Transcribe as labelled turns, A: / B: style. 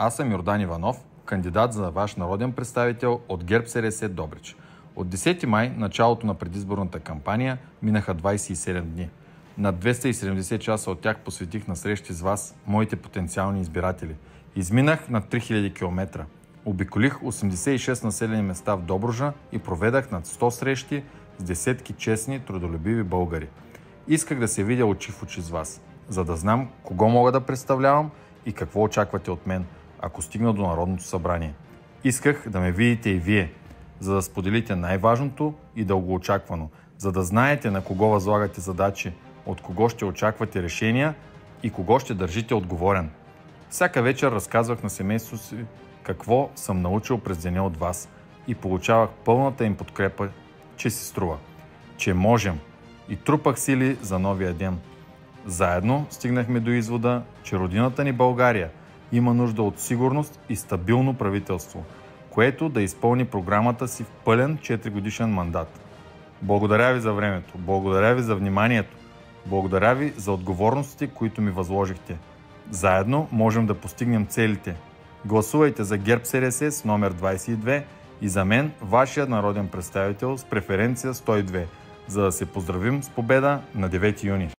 A: Аз съм Йордан Иванов, кандидат за ваш народен представител от ГЕРБ-СДС Добрич. От 10 май, началото на предизборната кампания, минаха 27 дни. Над 270 часа от тях посветих на срещи с вас, моите потенциални избиратели. Изминах над 3000 км. Обиколих 86 населени места в Добруджа и проведах над 100 срещи с десетки честни, трудолюбиви българи. Исках да се видя очи в очи с вас, за да знам кого мога да представлявам и какво очаквате от мен, ако стигна до Народното събрание. Исках да ме видите и вие, за да споделите най-важното и дългоочаквано, за да знаете на кого възлагате задачи, от кого ще очаквате решения и кого ще държите отговорен. Всяка вечер разказвах на семейството си какво съм научил през деня от вас и получавах пълната им подкрепа, че си струва, че можем, и трупах сили за новия ден. Заедно стигнахме до извода, че родината ни България има нужда от сигурност и стабилно правителство, което да изпълни програмата си в пълен 4-годишен мандат. Благодаря ви за времето, благодаря ви за вниманието, благодаря ви за отговорностите, които ми възложихте. Заедно можем да постигнем целите. Гласувайте за ГЕРБ-СДС с номер 22 и за мен, вашия народен представител с преференция 102, за да се поздравим с победа на 9 юни.